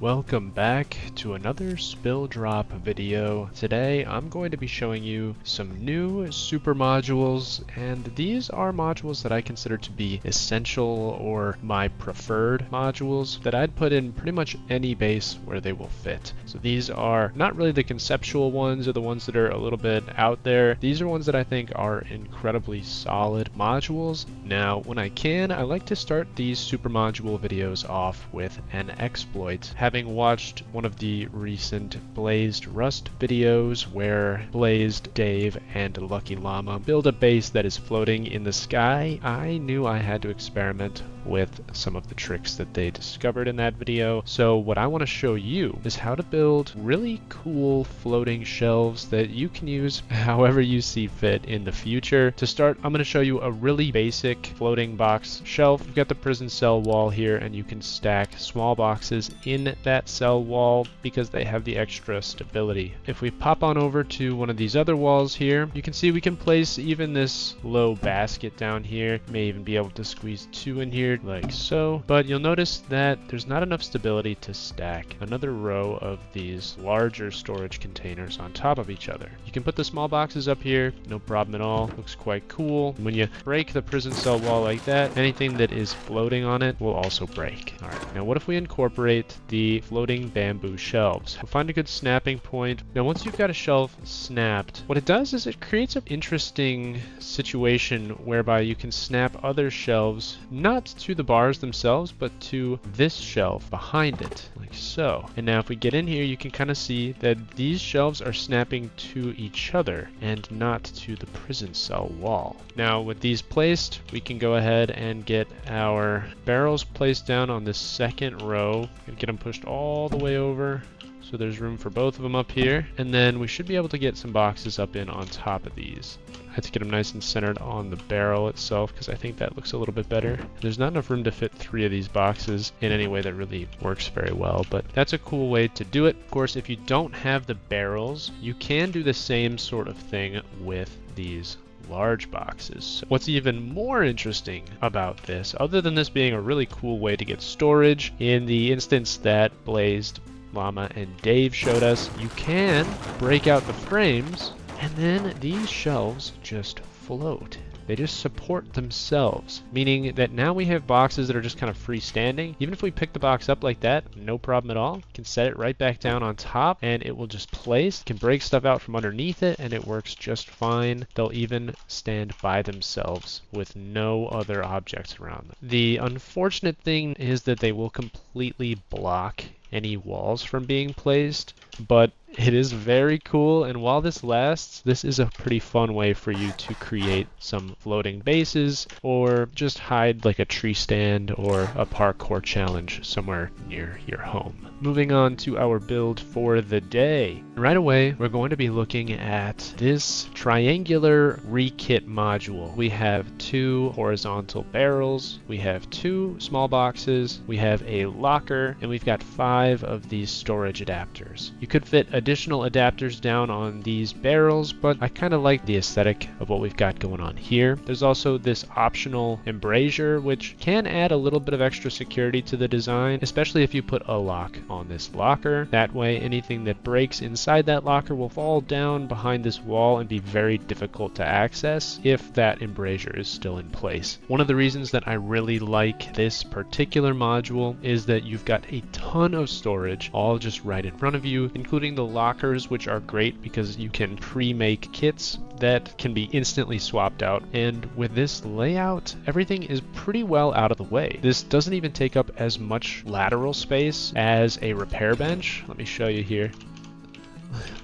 Welcome back to another Spilldrop video. Today I'm going to be showing you some new super modules, and these are modules that I consider to be essential or my preferred modules that I'd put in pretty much any base where they will fit. So these are not really the conceptual ones or the ones that are a little bit out there. These are ones that I think are incredibly solid modules. Now when I can, I like to start these super module videos off with an exploit. Having watched one of the recent Blazed Rust videos where Blazed, Dave, and Lucky Llama build a base that is floating in the sky, I knew I had to experiment with some of the tricks that they discovered in that video. So what I want to show you is how to build really cool floating shelves that you can use however you see fit in the future. To start, I'm going to show you a really basic floating box shelf. You've got the prison cell wall here, and you can stack small boxes in that cell wall because they have the extra stability. If we pop on over to one of these other walls here, you can see we can place even this low basket down here. May even be able to squeeze two in here like so, but you'll notice that there's not enough stability to stack another row of these larger storage containers on top of each other. You can put the small boxes up here, no problem at all. Looks quite cool. When you break the prison cell wall like that, anything that is floating on it will also break. All right, now what if we incorporate the floating bamboo shelves? We'll find a good snapping point. Now once you've got a shelf snapped, what it does is it creates an interesting situation whereby you can snap other shelves, not to the bars themselves, but to this shelf behind it, like so. And now if we get in here, you can kind of see that these shelves are snapping to each other and not to the prison cell wall. Now with these placed, we can go ahead and get our barrels placed down on this second row and get them pushed all the way over. So there's room for both of them up here, and then we should be able to get some boxes up in on top of these. I have to get them nice and centered on the barrel itself because I think that looks a little bit better. There's not enough room to fit 3 of these boxes in any way that really works very well, but that's a cool way to do it. Of course, if you don't have the barrels, you can do the same sort of thing with these large boxes. What's even more interesting about this, other than this being a really cool way to get storage, in the instance that Blazed, Llama, and Dave showed us, you can break out the frames and then these shelves just float. They just support themselves, meaning that now we have boxes that are just kind of freestanding. Even if we pick the box up like that, no problem at all. You can set it right back down on top and it will just place. You can break stuff out from underneath it and it works just fine. They'll even stand by themselves with no other objects around them. The unfortunate thing is that they will completely block any walls from being placed, but it is very cool, and while this lasts, this is a pretty fun way for you to create some floating bases or just hide like a tree stand or a parkour challenge somewhere near your home. Moving on to our build for the day. Right away, we're going to be looking at this triangular rekit module. We have 2 horizontal barrels, we have 2 small boxes, we have a locker, and we've got 5 of these storage adapters. You could fit additional adapters down on these barrels, but I kind of like the aesthetic of what we've got going on here. There's also this optional embrasure, which can add a little bit of extra security to the design, especially if you put a lock on this locker. That way, anything that breaks inside that locker will fall down behind this wall and be very difficult to access if that embrasure is still in place. One of the reasons that I really like this particular module is that you've got a ton of storage all just right in front of you, including the lockers, which are great because you can pre-make kits that can be instantly swapped out. And with this layout, everything is pretty well out of the way. This doesn't even take up as much lateral space as a repair bench. Let me show you here.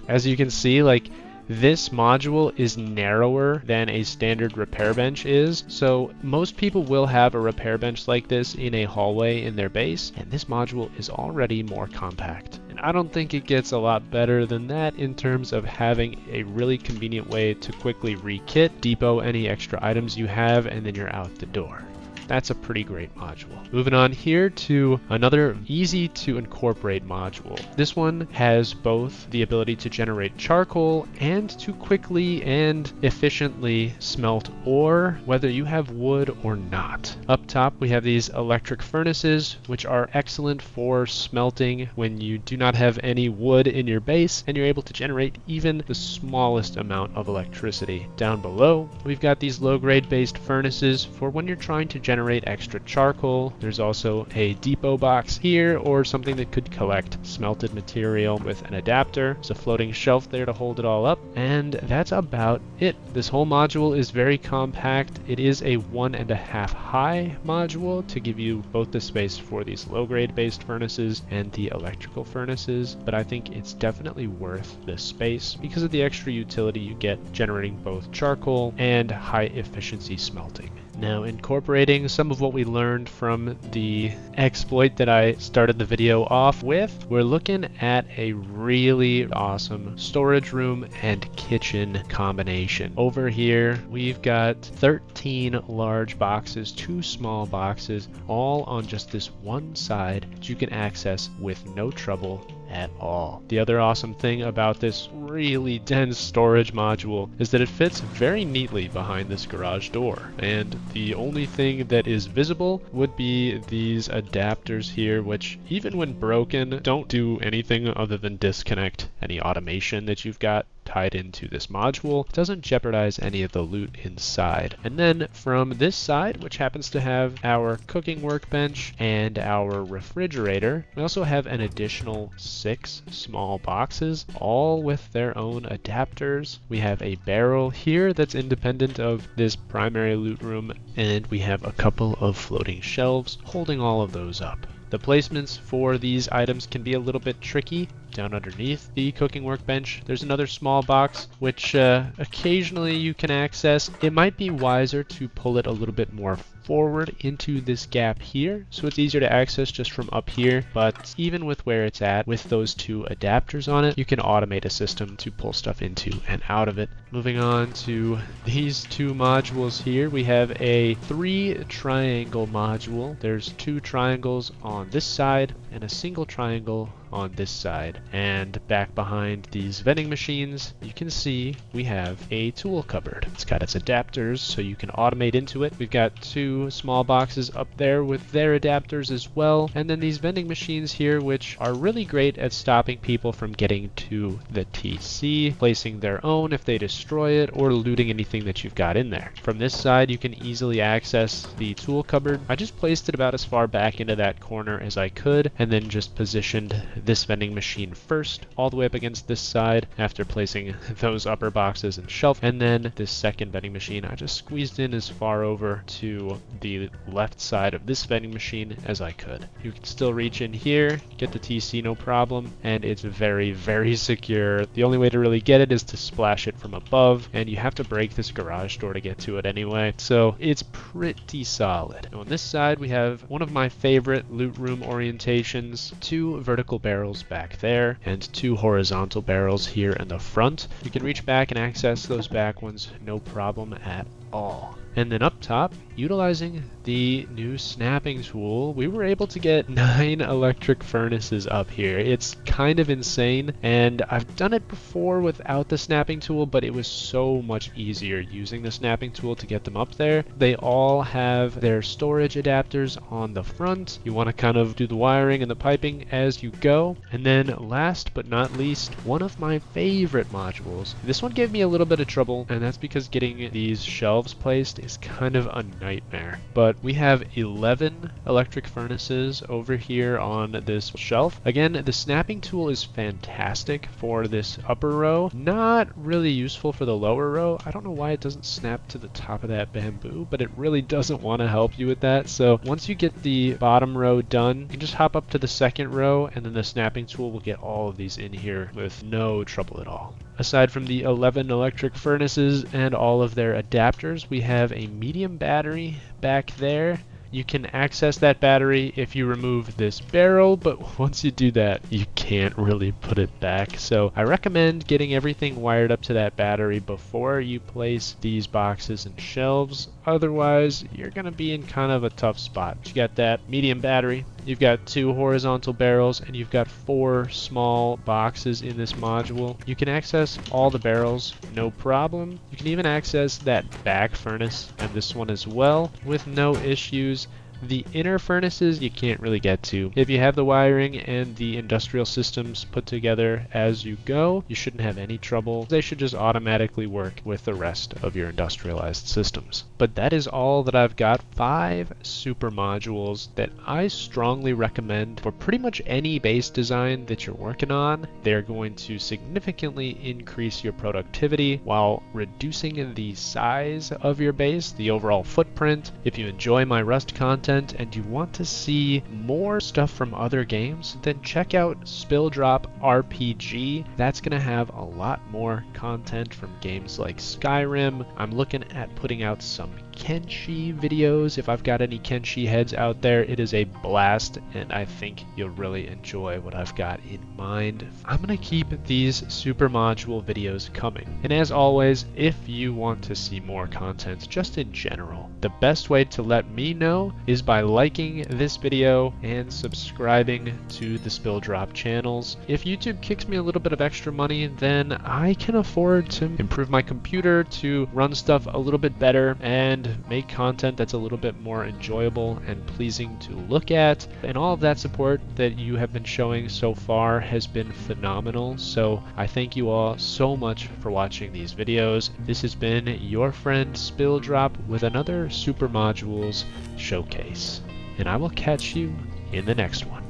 As you can see, like, this module is narrower than a standard repair bench is, so most people will have a repair bench like this in a hallway in their base, and this module is already more compact. And I don't think it gets a lot better than that in terms of having a really convenient way to quickly rekit, depot any extra items you have, and then you're out the door. that's a pretty great module. Moving on here to another easy to incorporate module. This one has both the ability to generate charcoal and to quickly and efficiently smelt ore, whether you have wood or not. Up top we have these electric furnaces, which are excellent for smelting when you do not have any wood in your base and you're able to generate even the smallest amount of electricity. Down below we've got these low grade based furnaces for when you're trying to generate extra charcoal. There's also a depot box here, or something that could collect smelted material with an adapter. There's a floating shelf there to hold it all up, and that's about it. This whole module is very compact. It is a 1.5 high module to give you both the space for these low grade based furnaces and the electrical furnaces, but I think it's definitely worth the space because of the extra utility you get generating both charcoal and high efficiency smelting. Now, incorporating some of what we learned from the exploit that I started the video off with, we're looking at a really awesome storage room and kitchen combination. Over here, we've got 13 large boxes, 2 small boxes, all on just this one side that you can access with no trouble at all. The other awesome thing about this really dense storage module is that it fits very neatly behind this garage door, and the only thing that is visible would be these adapters here, which even when broken don't do anything other than disconnect any automation that you've got tied into this module. It doesn't jeopardize any of the loot inside. And then from this side, which happens to have our cooking workbench and our refrigerator, we also have an additional 6 small boxes, all with their own adapters. We have a barrel here that's independent of this primary loot room, and we have a couple of floating shelves holding all of those up. The placements for these items can be a little bit tricky. Down underneath the cooking workbench, there's another small box, which occasionally you can access. It might be wiser to pull it a little bit more forward into this gap here, so it's easier to access just from up here, but even with where it's at, with those 2 adapters on it, you can automate a system to pull stuff into and out of it. Moving on to these 2 modules here, we have a 3 triangle module. There's 2 triangles on this side and a single triangle on this side, and back behind these vending machines you can see we have a tool cupboard. It's got its adapters so you can automate into it. We've got 2 small boxes up there with their adapters as well, and then these vending machines here, which are really great at stopping people from getting to the TC, placing their own if they destroy it, or looting anything that you've got in there. From this side you can easily access the tool cupboard. I just placed it about as far back into that corner as I could, and then just positioned this vending machine first all the way up against this side after placing those upper boxes and shelf, and then this second vending machine I just squeezed in as far over to the left side of this vending machine as I could. You can still reach in here, get the TC no problem, and it's very, very secure. The only way to really get it is to splash it from above, and you have to break this garage door to get to it anyway, so it's pretty solid. Now on this side we have one of my favorite loot room orientations, 2 vertical barrels back there and 2 horizontal barrels here in the front. You can reach back and access those back ones no problem at all. And then up top, utilizing the new snapping tool, we were able to get 9 electric furnaces up here. It's kind of insane, and I've done it before without the snapping tool, but it was so much easier using the snapping tool to get them up there. They all have their storage adapters on the front. You want to kind of do the wiring and the piping as you go. And then last but not least, one of my favorite modules. This one gave me a little bit of trouble, and that's because getting these shelves placed is kind of a nightmare. But we have 11 electric furnaces over here on this shelf. Again, the snapping tool is fantastic for this upper row, not really useful for the lower row. I don't know why it doesn't snap to the top of that bamboo, but it really doesn't want to help you with that. So once you get the bottom row done, you can just hop up to the second row, and then the snapping tool will get all of these in here with no trouble at all. Aside from the 11 electric furnaces and all of their adapters, we have a medium battery back there. You can access that battery if you remove this barrel, but once you do that, you can't really put it back. So I recommend getting everything wired up to that battery before you place these boxes and shelves. Otherwise, you're going to be in kind of a tough spot. You got that medium battery, you've got 2 horizontal barrels, and you've got 4 small boxes in this module. You can access all the barrels, no problem. You can even access that back furnace and this one as well with no issues. The inner furnaces you can't really get to. If you have the wiring and the industrial systems put together as you go, you shouldn't have any trouble. They should just automatically work with the rest of your industrialized systems. But that is all that I've got. 5 super modules that I strongly recommend for pretty much any base design that you're working on. They're going to significantly increase your productivity while reducing the size of your base, the overall footprint. If you enjoy my Rust content, and you want to see more stuff from other games, then check out Spilldrop RPG. That's going to have a lot more content from games like Skyrim. I'm looking at putting out some Kenshi videos. If I've got any Kenshi heads out there, it is a blast, and I think you'll really enjoy what I've got in mind. I'm going to keep these super module videos coming. And as always, if you want to see more content just in general, the best way to let me know is by liking this video and subscribing to the Spilldrop channels. If YouTube kicks me a little bit of extra money, then I can afford to improve my computer to run stuff a little bit better and make content that's a little bit more enjoyable and pleasing to look at. And all of that support that you have been showing so far has been phenomenal. So I thank you all so much for watching these videos. This has been your friend Spilldrop with another Super Modules Showcase. And I will catch you in the next one.